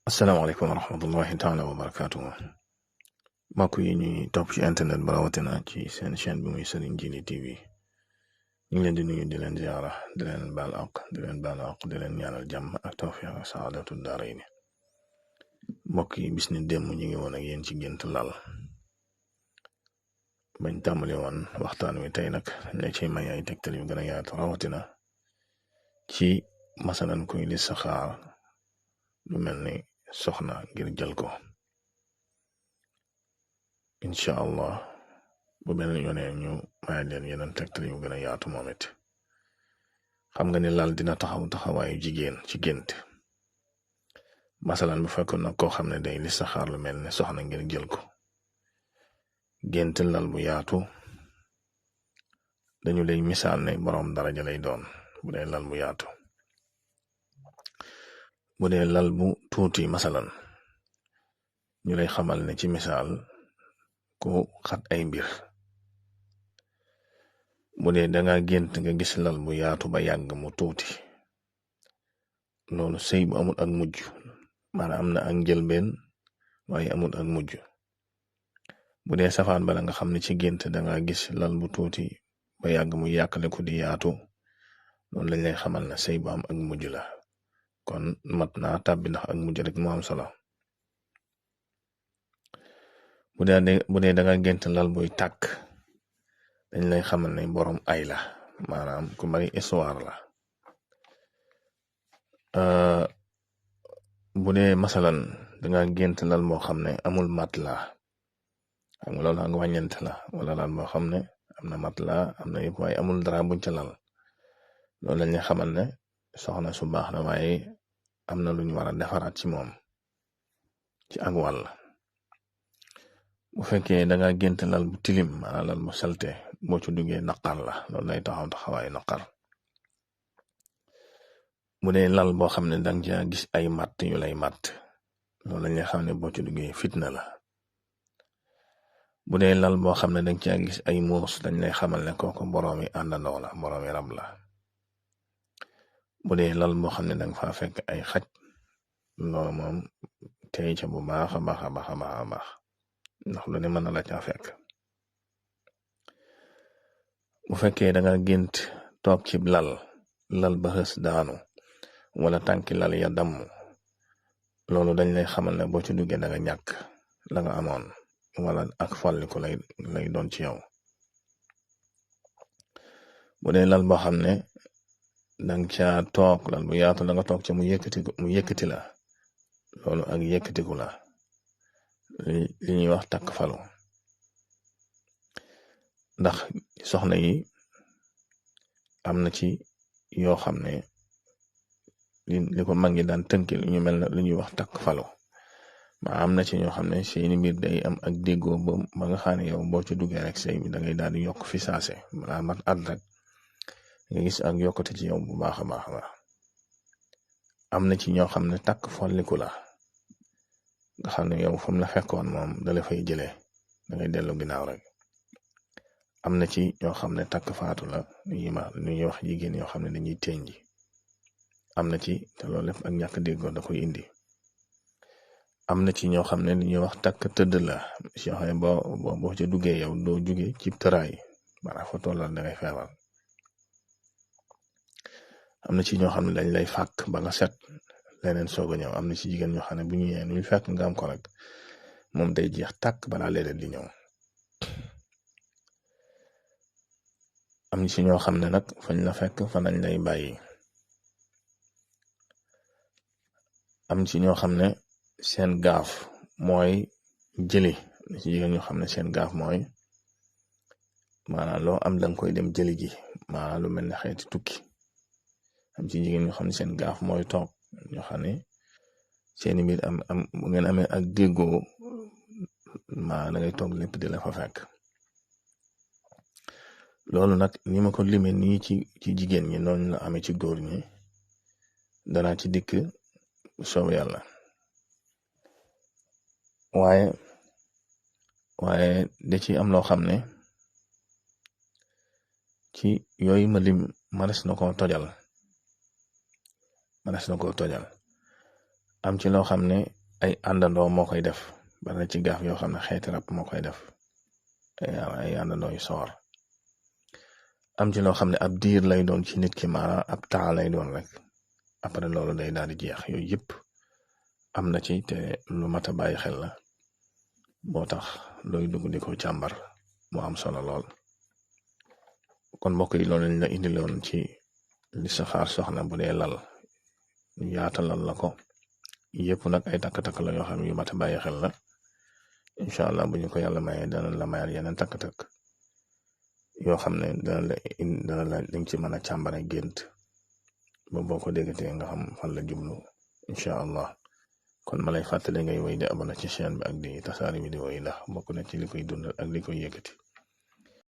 asalaamaaleykum wa rahmatullahi taala wa barakaatu mbokk yi ñuy topp ci internet ba rawatina ci seen chaîne bi muy Serigne Djily TV ñu ngi leen di nuyu di leen ziara di leen baal àq di leen ñaanal jàmm ak tawfiq ak saadatu daarayni mbokk yi bis ni démb ñu ngi woon ak yéen ci gént lal bañ tàmbali woon waxtaan wi tey nag ne ci may ay tegtal yu gën a yaatu rawatina ci masalan kuy li saxaar lu mel ni soxna ngir jël ko incha allah bu benn yoonee ñu may leen yeneen tegtal yu gën a yaatu moom it xam nga ni lal dina taxawaayu jigéen ci gént masalan bu fekkoon nag koo xam ne day li saxaar lu mel ne soxna ngir jël ko gént lal bu yaatu dañu lay misaal ne boroom daraja lay doon bu dee lal bu yaatu bu dee lal bu tuuti masalan ñu lay xamal ne ci misaal ku xat ay mbir bu dee danga gént nga gis lal bu yaatu ba yàgg mu tuuti loolu sëy bu amul ak mujj maanaam am na ak njëlbeen waaye amul ak mujj bu dee safaan bala nga xam ne ci gént danga gis lal bu tuuti ba yàgg mu yàkkale ko di yaatu loolu lañ lay xamal ne sëy bu am ak mujj la kon mat naa tàbbi ndax ak mujj rek moo am solo bu dee danga gént lal buy tàkk dañ lay xamal ne boroom ay la maanaam ku bari histoire la bu dee masalan danga gént lal moo xam ne amul mat la xam nga loolu ak wàññante la wala lal moo xam ne am na mat la am na yëpp waaye amul dara buñ ca lal loolu lañ lay xamal ne soxna su baax na waaye am na lu ñu war a defaraat ci moom ci ak wàll bu fekkee danga gént lal bu tilim maanaam lal bu salte boo ci duggee naqar la loolu lay taxawaayu naqar bu dee lal boo xam ne danga ca gis ay matt yu lay matt loolu lañ lay xam ne boo ci duggee fitna la bu dee lal boo xam ne danga ca gis ay muus dañ lay xamal ne kooku boroomi àndandoo la boroomi rab la bu dee lal boo xam ne danga fa fekk ay xaj loolu moom tey ca bu baax a baax a baax a baax a baax ndax lu ne mën na la caa fekk bu fekkee danga gént toog ci lal ba xës daanu wala tànki lal ya damm loolu dañ lay xamal ne boo ci duggee danga ñàkk la nga amoon wala ak folliku lay doon ci yow bu dee lal boo xam ne danga ca toog lal bu yaatu la nga toog ca mu yëkkati la loolu ak yëkkatiku la li ñuy wax takk falu ndax soxna yi am na ci yoo xam ne li ko mag ñi daan tënki lu ñu mel ne lu ñuy wax takk falu ma am na ci ñoo xam ne seeni mbir day am ak déggoo ba nga xam ne yow boo ci duggee rek sëy bi da ngay daal di yokk fi saase balaa mat at rek nga gis ak yokkute ci yow bu baax a baax a baax am na ci ñoo xam ne takk folliku la nga xam ne yow fu mu la fekkoon moom dala fay jëlee da ngay dellu ginnaaw rek am na ci ñoo xam ne takk faatu la lu ñuy wax jigéen yoo xam ne dañuy teñji am na ci te loolu lépp ak ñàkk déggoo da koy indi am na ci ñoo xam ne li ñuy wax takk tëdd la si yoo xam ne boo ca duggee yow doo jóge ci tëraay maanaam fa tollal da ngay feebar am na ci ñoo xam ne dañ lay fàkk ba nga set leneen soog a ñëw am na ci jigéen ñoo xam ne bu ñu ñëwee nu fekk nga am ko rek moom day jeex tàkk balaa leneen di ñëw am na ci ñoo xam ne nag fañ la fekk fa lañ lay bàyyi am ci ñoo xam ne seen gaaf mooy jëli ci jigéen ñoo xam ne seen gaaf mooy maanaam loo am danga koy dem jëli ji maanaam lu mel ne xeeti tukki am ci jigéen ñoo xam ne seen gaaf mooy toog ñoo xam ne seeni mbir am bu ngeen amee ak déggoo maa da ngay toog lépp di la fa fekk loolu nag ni ma ko limee nii ci jigéen ñi noonu la amee ci góor ñi danaa ci dikk soob yàlla waaye da ci am loo xam ne ci yooyu ma lim manes na ko tojal am ci loo xam ne ay àndandoo moo koy def bari na ci gaaf yoo xam ne xeeti rab moo koy def ay àndandoo yu soor am ci loo xam ne ab diir lay doon ci nit ki maanaam ab temps lay doon rek après loolu day daal di jeex yooyu yëpp am na ci te lu mat a bàyyi xel la boo tax looy dugg di ko càmbar mu am solo lool kon mbokk yi loolu lañ la indiloon ci listixaar soxna bu dee lal yaatalal la ko yëpp nag ay takk-takk la yoo xam ne yu mat a bàyyi xel la incha allah bu ñu ko yàlla mayee dana la mayal yeneen takk-takk yoo xam ne dana la dañ ci mën a càmbare gént ba boo ko déggatee nga xam fan la jublu incha allah kon ma lay fàttali ngay woy di abonné ci chaîne bi ak di tasaari vidéo yi ndax bokk na ci li koy dundal ak li koy yëkkati